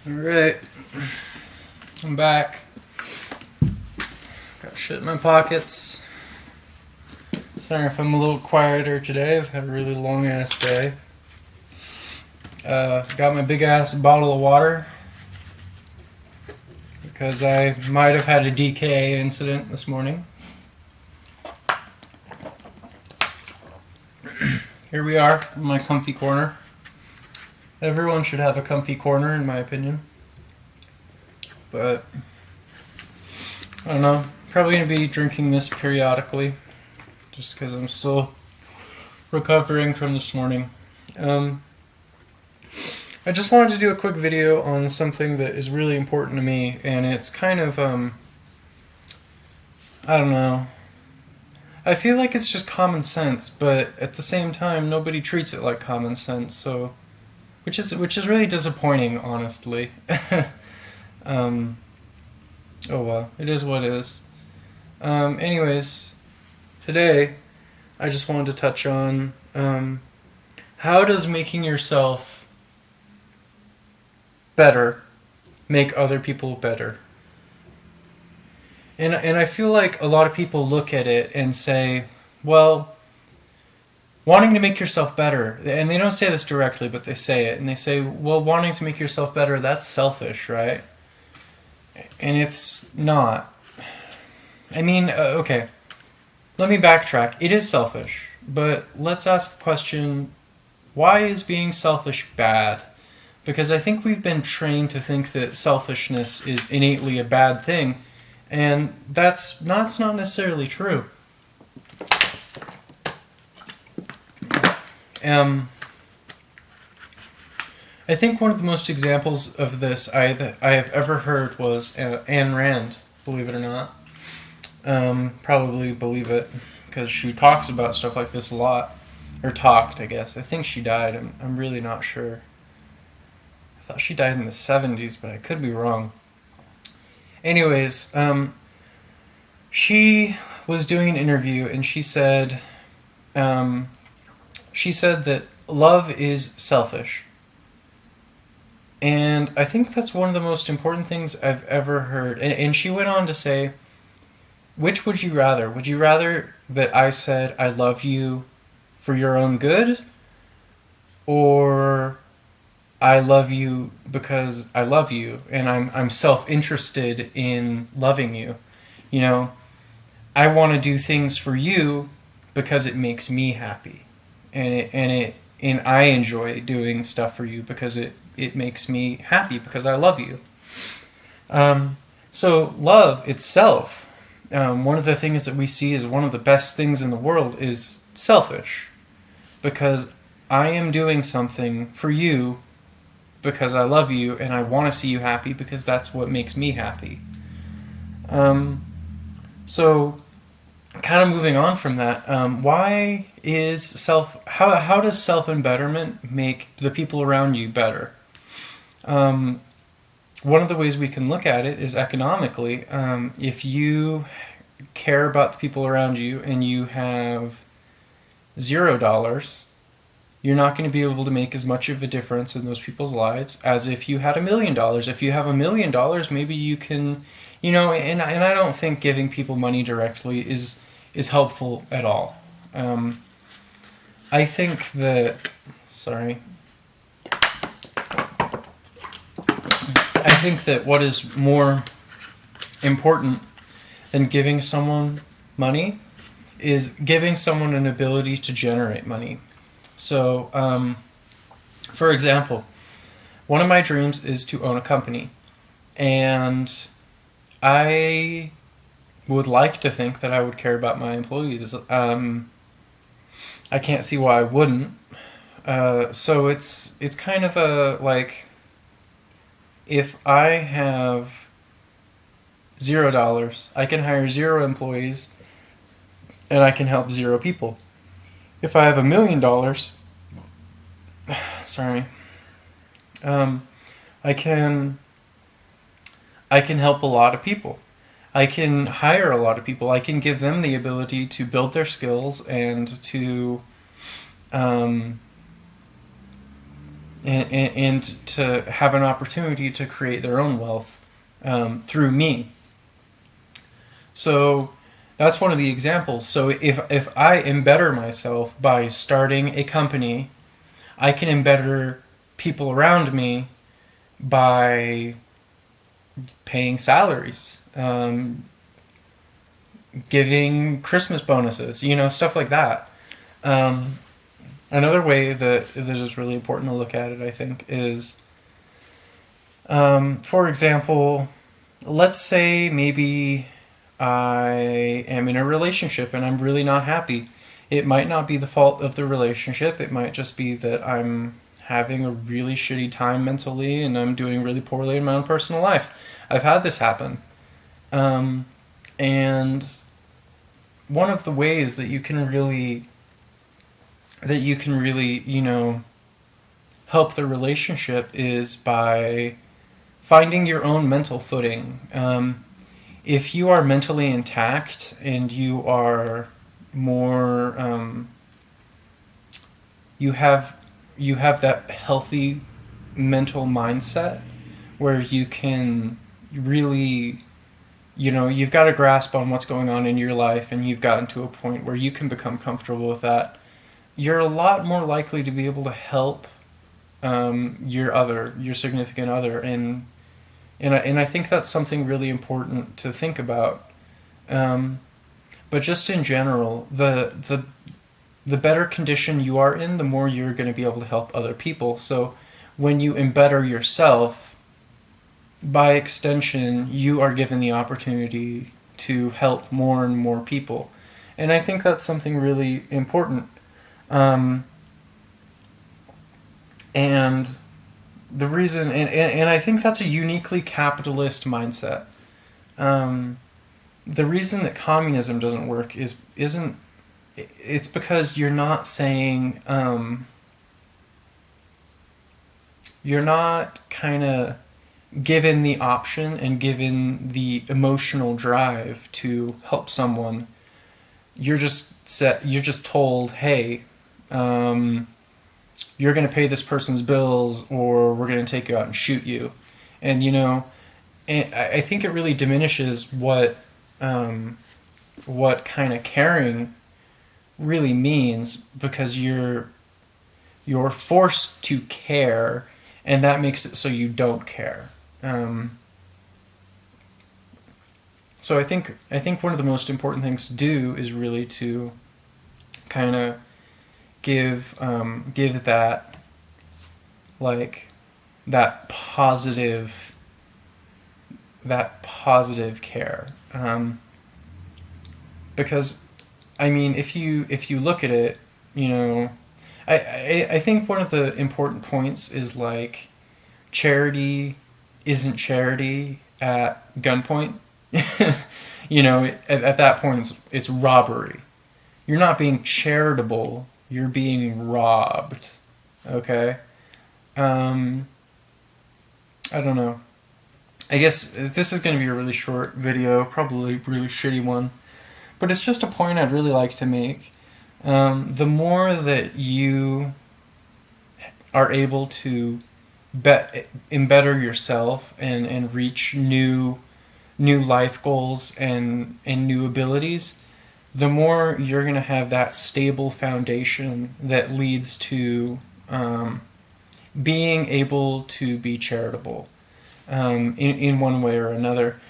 Alright, I'm back. Got shit in my pockets. Sorry if I'm a little quieter today. I've had a really long ass day. Got my big ass bottle of water because I might have had a DKA incident this morning. Here we are in my comfy corner. Everyone should have a comfy corner, in my opinion. But I don't know. Probably gonna be drinking this periodically, just because I'm still recovering from this morning. I just wanted to do a quick video on something that is really important to me, and it's kind of I don't know. I feel like it's just common sense, but at the same time, nobody treats it like common sense. So, which is really disappointing, honestly. Oh well, it is what it is. Anyways, today I just wanted to touch on how does making yourself better make other people better? And I feel like a lot of people look at it and say, well, wanting to make yourself better, and they don't say this directly, but they say it, and they say, well, wanting to make yourself better, that's selfish, right? And it's not. I mean, okay, let me backtrack. It is selfish, but let's ask the question, why is being selfish bad? Because I think we've been trained to think that selfishness is innately a bad thing, and that's not necessarily true. I think one of the most examples of this I have ever heard was Ayn Rand, believe it or not. Probably believe it, because she talks about stuff like this a lot. Or talked, I guess. I think she died. I'm really not sure. I thought she died in the 70s, but I could be wrong. Anyways, she was doing an interview, and she said that love is selfish. And I think that's one of the most important things I've ever heard. And she went on to say, which would you rather? Would you rather that I said I love you for your own good? Or I love you because I love you and I'm self-interested in loving you? You know, I want to do things for you because it makes me happy. And I enjoy doing stuff for you because it makes me happy because I love you. So love itself, one of the things that we see as one of the best things in the world is selfish, because I am doing something for you because I love you and I want to see you happy because that's what makes me happy. So kind of moving on from that, why is how does self-embetterment make the people around you better? One of the ways we can look at it is economically. If you care about the people around you and you have $0, you're not going to be able to make as much of a difference in those people's lives as if you had $1 million. If you have $1 million, maybe you can, and I don't think giving people money directly is helpful at all. I think that, I think that what is more important than giving someone money is giving someone an ability to generate money. So, for example, one of my dreams is to own a company, and I would like to think that I would care about my employees. I can't see why I wouldn't. So it's kind of a, like, if I have $0, I can hire 0 employees and I can help 0 people. If I have $1 million, I can help a lot of people. I can hire a lot of people. I can give them the ability to build their skills and to and to have an opportunity to create their own wealth through me. So that's one of the examples. So if I embetter myself by starting a company, I can embetter people around me by paying salaries, giving Christmas bonuses, stuff like that. Um, Another way that is really important to look at it, I think, is, for example, let's say maybe I am in a relationship and I'm really not happy. It might not be the fault of the relationship. It might just be that I'm having a really shitty time mentally and I'm doing really poorly in my own personal life. I've had this happen. Um, and one of the ways that you can really, help the relationship is by finding your own mental footing. If you are mentally intact and you are more, you have you have that healthy mental mindset where you can really, you've got a grasp on what's going on in your life and you've gotten to a point where you can become comfortable with that, you're a lot more likely to be able to help your significant other, and I think that's something really important to think about. But just in general, the better condition you are in, the more you're going to be able to help other people. So when you embetter yourself, by extension, you are given the opportunity to help more and more people. And I think that's something really important. Um, and the reason, and I think that's a uniquely capitalist mindset. Um, the reason that communism doesn't work isn't it's because you're not kind of given the option and given the emotional drive to help someone. You're just told, hey, um, you're going to pay this person's bills or we're going to take you out and shoot you. And and I think it really diminishes um, what kind of caring really means, because you're forced to care, and that makes it so you don't care. Um, so I think one of the most important things to do is really to kind of give that, like, that positive care, because I mean, if you look at it, you know, I think one of the important points is, like, charity isn't charity at gunpoint. At that point, it's robbery. You're not being charitable. You're being robbed. Okay. Um, I don't know. I guess this is going to be a really short video, probably a really shitty one, but it's just a point I'd really like to make. The more that you are able to embetter yourself and reach new life goals and new abilities, the more you're going to have that stable foundation that leads to being able to be charitable, in one way or another.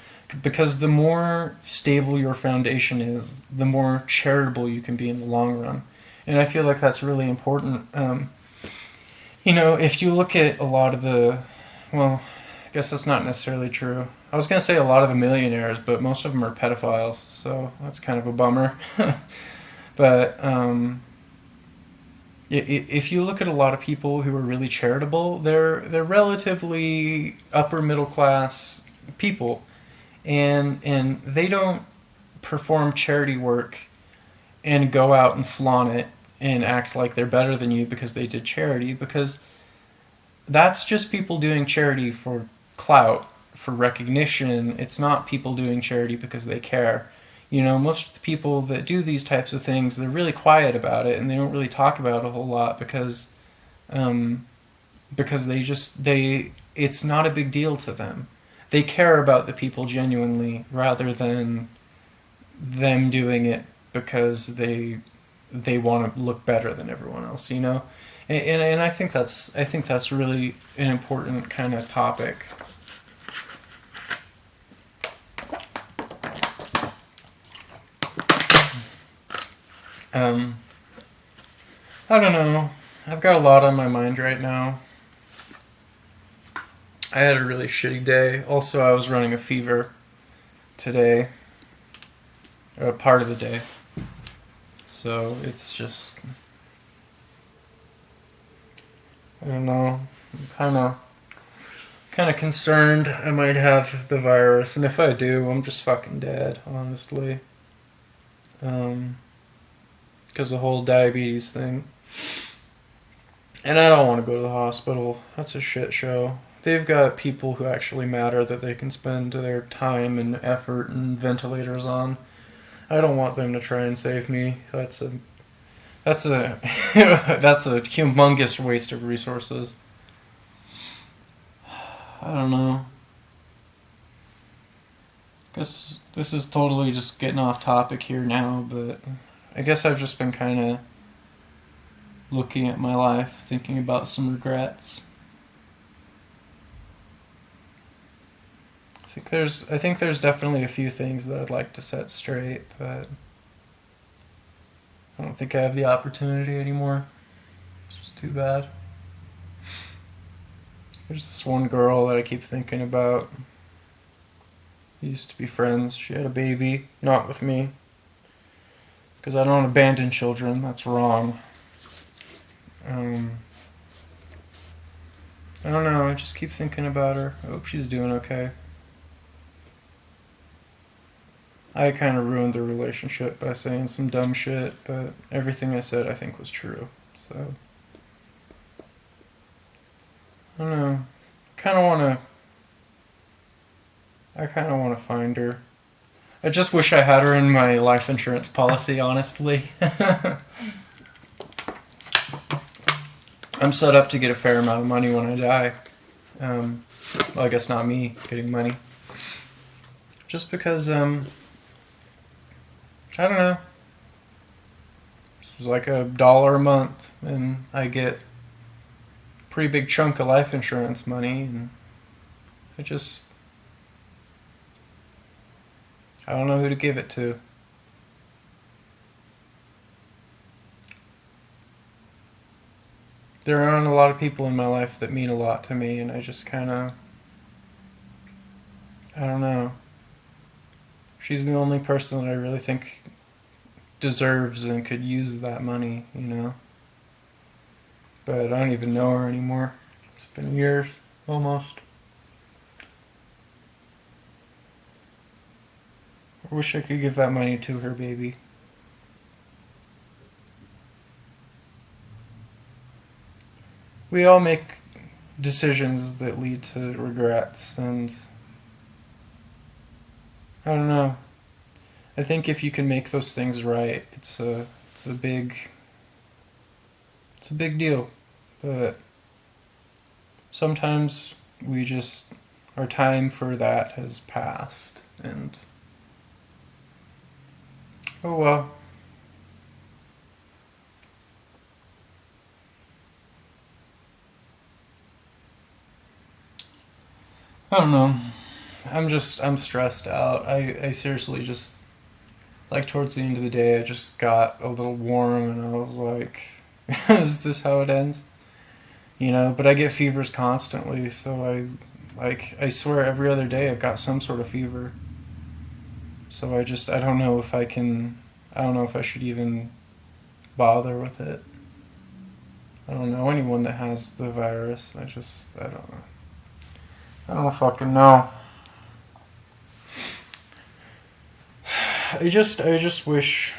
Because the more stable your foundation is, the more charitable you can be in the long run. And I feel like that's really important. If you look at a lot of well, I guess that's not necessarily true. I was going to say a lot of the millionaires, but most of them are pedophiles, so that's kind of a bummer. But if you look at a lot of people who are really charitable, they're relatively upper middle class people, and they don't perform charity work and go out and flaunt it and act like they're better than you because they did charity, because that's just people doing charity for clout, for recognition. It's not people doing charity because they care. Most of the people that do these types of things, they're really quiet about it and they don't really talk about it a whole lot because, um, because it's not a big deal to them. They care about the people genuinely rather than them doing it because they want to look better than everyone else, you know? And I think that's really an important kind of topic. Um, I don't know. I've got a lot on my mind right now. I had a really shitty day. Also, I was running a fever today, part of the day. So it's just, I don't know. I'm kind of concerned I might have the virus, and if I do, I'm just fucking dead, honestly. Because the whole diabetes thing. And I don't want to go to the hospital. That's a shit show. They've got people who actually matter that they can spend their time and effort and ventilators on. I don't want them to try and save me. That's a that's a humongous waste of resources. I don't know. Guess this is totally just getting off topic here now, but I guess I've just been kind of looking at my life, thinking about some regrets. I think there's definitely a few things that I'd like to set straight, but I don't think I have the opportunity anymore. It's just too bad. There's this one girl that I keep thinking about. We used to be friends. She had a baby, not with me. Because I don't abandon children, that's wrong. I don't know, I just keep thinking about her. I hope she's doing okay. I kind of ruined the relationship by saying some dumb shit, but everything I said I think was true. So, I don't know. Kind of want to. I kind of want to find her. I just wish I had her in my life insurance policy, honestly. I'm set up to get a fair amount of money when I die. Well, I guess not me getting money. Just because, I don't know. This is like $1 a month, and I get a pretty big chunk of life insurance money, and I don't know who to give it to. There aren't a lot of people in my life that mean a lot to me, and I just kind of, I don't know. She's the only person that I really think deserves and could use that money, you know? But I don't even know her anymore. It's been years, almost. I wish I could give that money to her baby. We all make decisions that lead to regrets, and I don't know. I think if you can make those things right, it's a big deal. But sometimes we just our time for that has passed, and oh well. I don't know. I'm stressed out. I seriously just like towards the end of the day I just got a little warm and I was like is this how it ends? You know, but I get fevers constantly, so I swear every other day I've got some sort of fever. So I don't know if I don't know if I should even bother with it. I don't know anyone that has the virus. I don't know. I don't fucking know. I just wish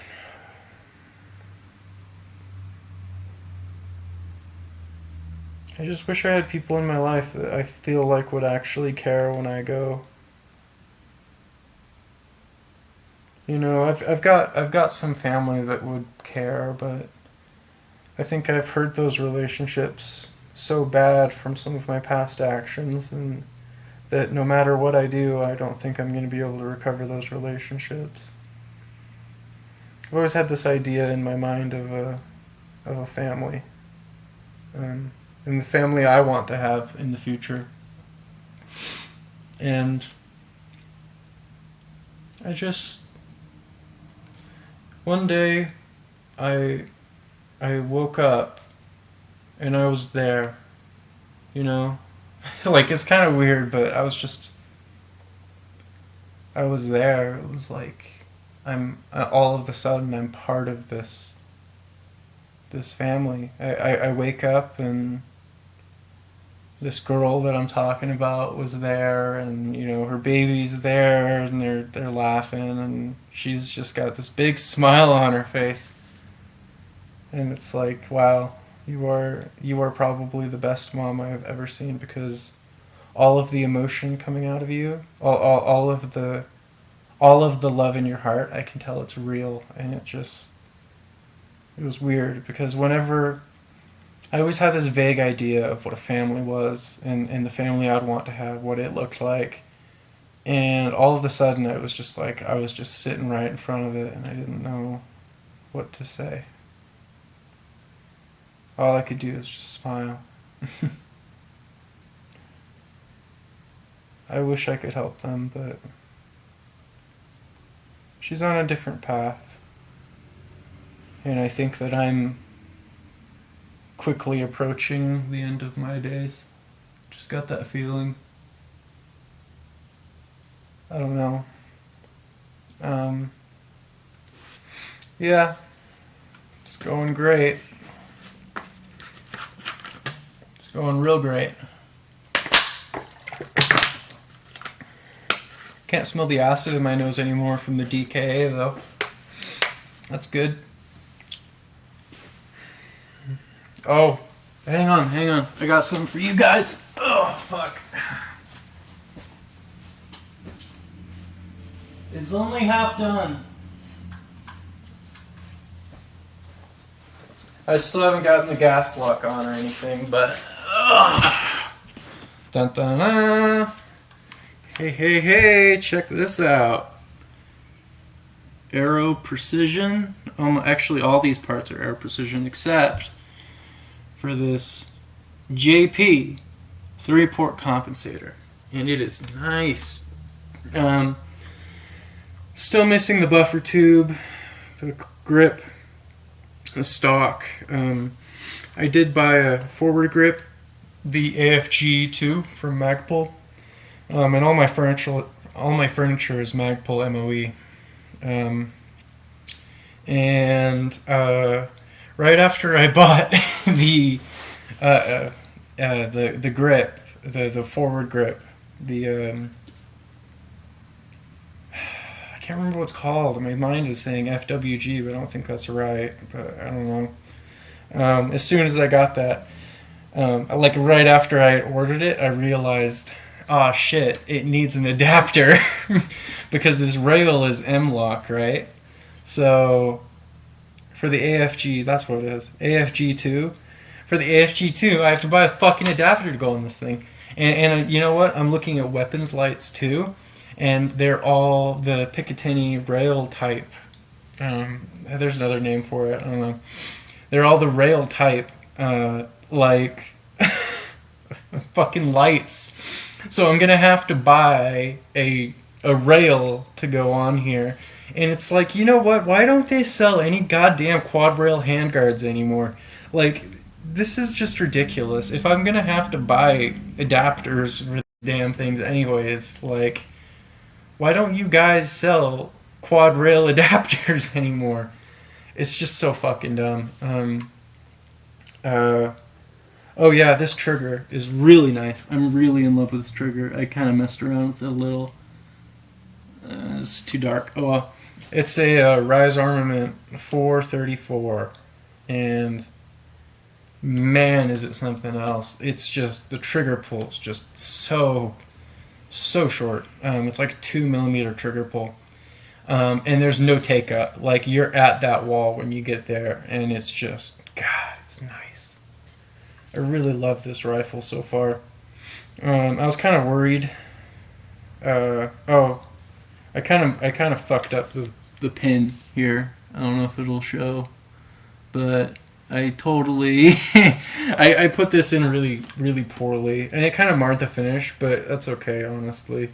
I just wish I had people in my life that I feel like would actually care when I go. You know, I've got some family that would care, but I think I've hurt those relationships so bad from some of my past actions, and that no matter what I do, I don't think I'm going to be able to recover those relationships. I've always had this idea in my mind of a family, and the family I want to have in the future. And I just, one day, I I woke up and I was there, you know? Like, it's kind of weird, but I was there. It was like, all of a sudden, I'm part of this family. I wake up and this girl that I'm talking about was there, and, you know, her baby's there, and they're laughing, and she's just got this big smile on her face. And it's like, wow, you are probably the best mom I've ever seen, because all of the emotion coming out of you, all of the love in your heart, I can tell it's real. And it was weird, because whenever I always had this vague idea of what a family was, and the family I'd want to have, what it looked like. And all of a sudden, it was just like I was just sitting right in front of it, and I didn't know what to say. All I could do was just smile. I wish I could help them, but she's on a different path. And I think that I'm quickly approaching the end of my days. Just got that feeling. I don't know. Um, yeah, it's going great. It's going real great. Can't smell the acid in my nose anymore from the DKA, though. That's good. Oh, hang on. I got something for you guys. Oh, fuck. It's only half done. I still haven't gotten the gas block on or anything, but... Dun dun dun. Hey, check this out. Aero Precision. Actually, all these parts are Aero Precision except for this JP 3-port compensator. And it is nice. Still missing the buffer tube, the grip, the stock. I did buy a forward grip, the AFG2 from Magpul. And all my furniture is Magpul MOE. Right after I bought the grip, the forward grip, I can't remember what it's called. My mind is saying FWG, but I don't think that's right. But I don't know. As soon as I got that, like right after I ordered it, I realized, oh shit, it needs an adapter because this rail is M-LOK, right? So for the AFG, that's what it is, AFG2. For the AFG2, I have to buy a fucking adapter to go on this thing. And you know what? I'm looking at weapons lights too, and they're all the Picatinny rail type. There's another name for it. I don't know. They're all the rail type, like fucking lights. So I'm gonna have to buy a rail to go on here. And it's like, you know what? Why don't they sell any goddamn quad rail handguards anymore? Like, this is just ridiculous. If I'm gonna have to buy adapters for these damn things anyways, like, why don't you guys sell quad rail adapters anymore? It's just so fucking dumb. Oh yeah, this trigger is really nice. I'm really in love with this trigger. I kind of messed around with it a little. It's too dark. Oh well. It's a Rise Armament 434, and man, is it something else. It's just, the trigger pull is just so short. It's like a 2mm trigger pull. And there's no take up. Like, you're at that wall when you get there, and it's just, God, it's nice. I really love this rifle so far. I was kind of worried. Oh, I kind of fucked up the pin here. I don't know if it'll show, but I totally I put this in really really poorly, and it kind of marred the finish, but that's okay, honestly.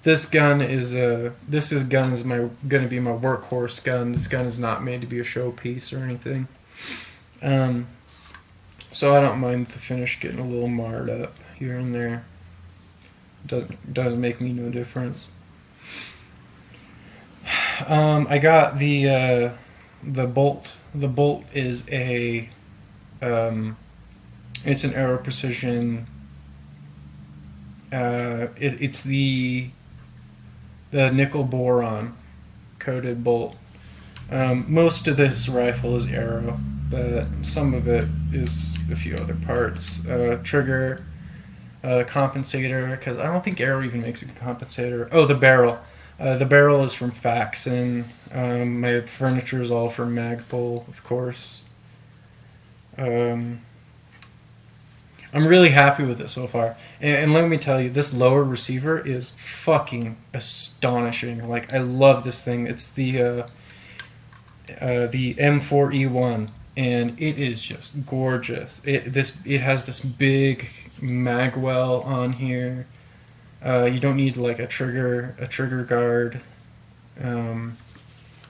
This gun is my gonna be my workhorse gun. This gun is not made to be a showpiece or anything. Um, so I don't mind the finish getting a little marred up here and there. Doesn't make me no difference. I got the bolt. The bolt is it's an Aero Precision. It's the nickel boron coated bolt. Most of this rifle is Aero, but some of it is a few other parts. Trigger, compensator, because I don't think Aero even makes a compensator. Oh, the barrel. The barrel is from Faxon. My furniture is all from Magpul, of course. Um, I'm really happy with it so far. And let me tell you, this lower receiver is fucking astonishing. Like, I love this thing. It's the M4E1, and it is just gorgeous. It has this big magwell on here. You don't need like a trigger guard.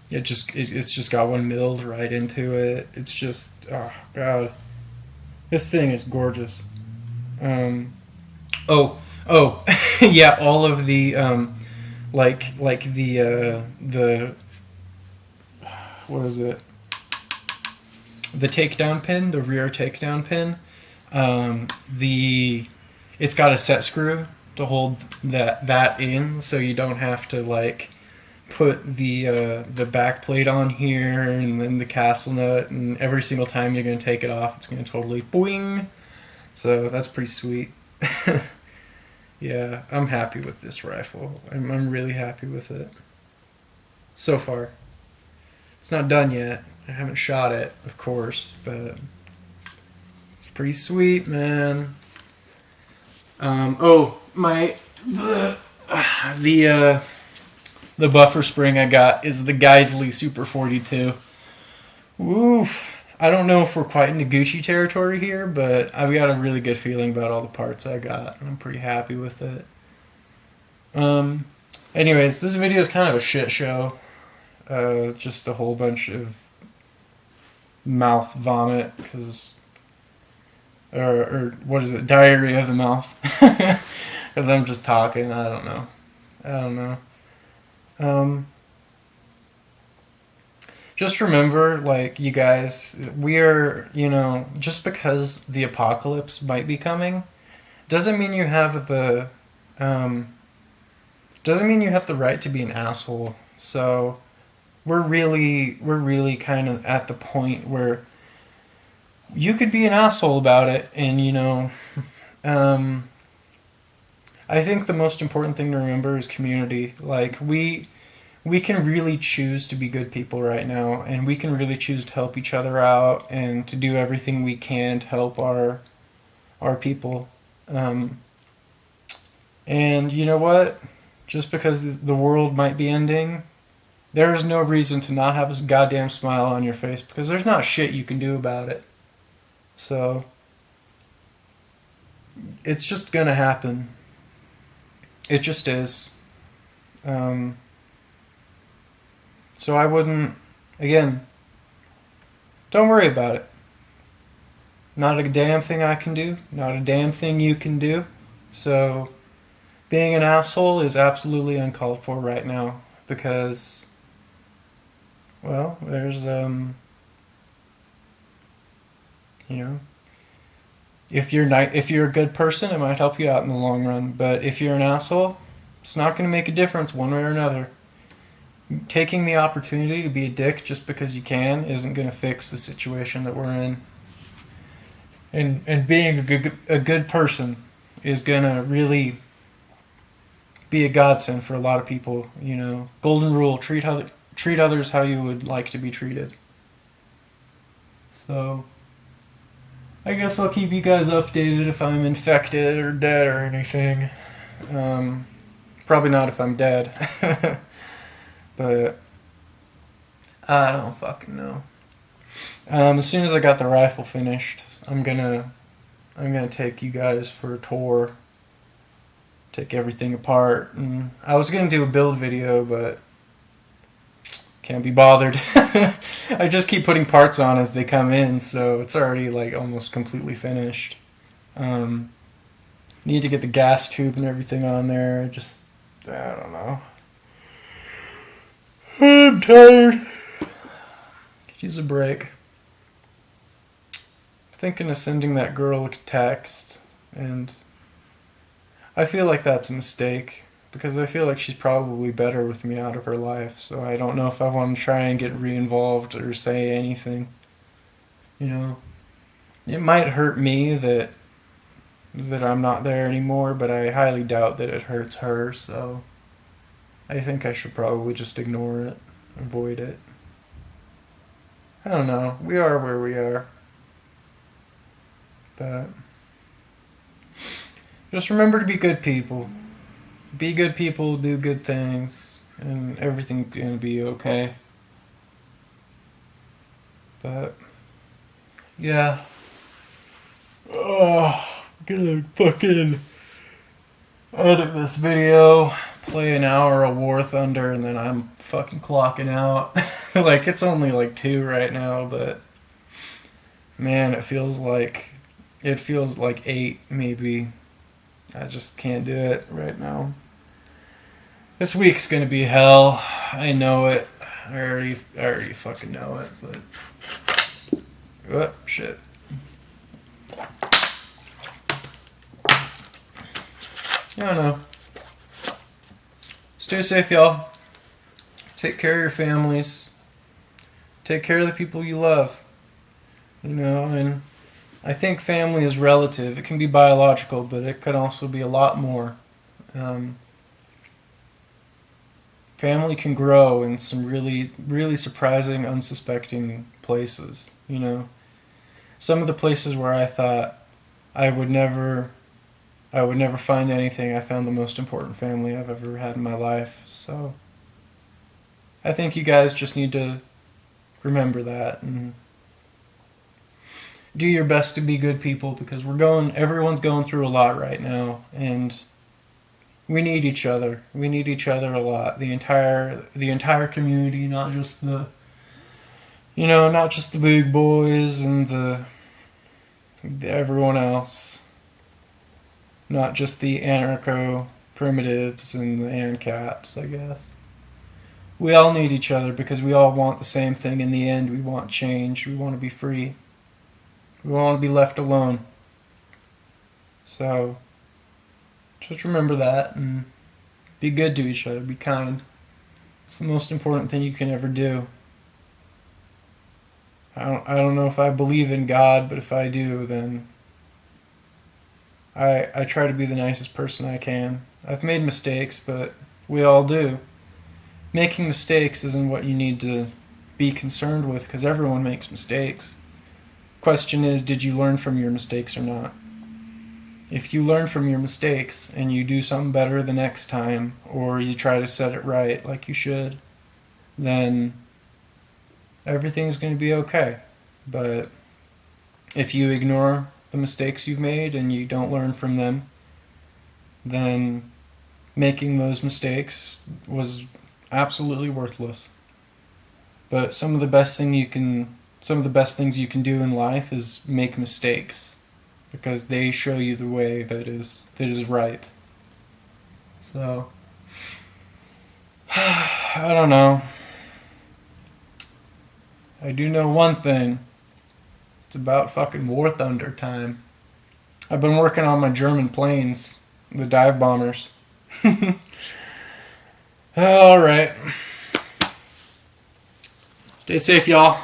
It's just got one milled right into it. It's just, oh god, this thing is gorgeous. Um, oh, yeah, all of the like the what is it? The takedown pin, the rear takedown pin. The It's got a set screw to hold that in, so you don't have to like put the back plate on here and then the castle nut, and every single time you're gonna take it off, it's gonna totally boing. So that's pretty sweet. Yeah, I'm happy with this rifle. I'm really happy with it so far. It's not done yet. I haven't shot it, of course, but it's pretty sweet, man. Oh, my the buffer spring I got is the Geisley Super 42. Oof. I don't know if we're quite into Gucci territory here, but I've got a really good feeling about all the parts I got, and I'm pretty happy with it. Um, Anyways, this video is kind of a shit show. Just a whole bunch of mouth vomit, or what is it, diarrhea of the mouth? Because I'm just talking. I don't know. I don't know. Um, just remember, like, you guys, we are, just because the apocalypse might be coming, doesn't mean you have um, the right to be an asshole. So we're really kind of at the point where you could be an asshole about it, and um, I think the most important thing to remember is community. Like, we can really choose to be good people right now, and we can really choose to help each other out and to do everything we can to help our people. Um, and you know what? Just because the world might be ending, there is no reason to not have a goddamn smile on your face, because there's not shit you can do about it. So it's just gonna happen. It just is. Um, so I wouldn't. Again, don't worry about it. Not a damn thing I can do. Not a damn thing you can do. So being an asshole is absolutely uncalled for right now, because, well, there's you know, if you're a good person, it might help you out in the long run. But if you're an asshole, it's not going to make a difference one way or another. Taking the opportunity to be a dick just because you can isn't going to fix the situation that we're in. And being a good person is going to really be a godsend for a lot of people. Golden rule: treat others how you would like to be treated. So I guess I'll keep you guys updated if I'm infected or dead or anything. Probably not if I'm dead. But I don't fucking know. As soon as I got the rifle finished, I'm gonna take you guys for a tour. Take everything apart, and I was gonna do a build video, but can't be bothered. I just keep putting parts on as they come in, so it's already like almost completely finished. Need to get the gas tube and everything on there. I don't know. I'm tired. Could use a break. Thinking of sending that girl a text, and I feel like that's a mistake because I feel like she's probably better with me out of her life, so I don't know if I want to try and get re-involved or say anything. You know, it might hurt me that I'm not there anymore, but I highly doubt that it hurts her, so I think I should probably just ignore it, avoid it. I don't know. We are where we are. But just remember to be good people. Be good people, do good things, and everything's gonna be okay. But yeah. Oh, I'm gonna fucking edit this video, play an hour of War Thunder, and then I'm fucking clocking out. Like, it's only like 2 right now, but man, it feels like 8 maybe. I just can't do it right now. This week's gonna be hell. I know it. I already fucking know it, but oh shit. I don't know. Stay safe, y'all. Take care of your families. Take care of the people you love. You know, and I think family is relative. It can be biological, but it could also be a lot more. Family can grow in some really, really surprising, unsuspecting places. You know, some of the places where I thought I would never find anything, I found the most important family I've ever had in my life. So I think you guys just need to remember that and do your best to be good people, because everyone's going through a lot right now, and we need each other. We need each other a lot. The entire community, not just the big boys and the everyone else. Not just the anarcho primitives and the ANCAPs, I guess. We all need each other because we all want the same thing in the end. We want change. We want to be free. We want to be left alone. So just remember that and be good to each other. Be kind. It's the most important thing you can ever do. I don't know if I believe in God, but if I do, then I try to be the nicest person I can. I've made mistakes, but we all do. Making mistakes isn't what you need to be concerned with, because everyone makes mistakes. Question is, did you learn from your mistakes or not? If you learn from your mistakes and you do something better the next time, or you try to set it right like you should, then everything's going to be okay. But if you ignore the mistakes you've made and you don't learn from them, then making those mistakes was absolutely worthless. But some of the best things you can do in life is make mistakes, because they show you the way that is right. So I don't know. I do know one thing. It's about fucking War Thunder time. I've been working on my German planes, the dive bombers. Alright. Stay safe, y'all.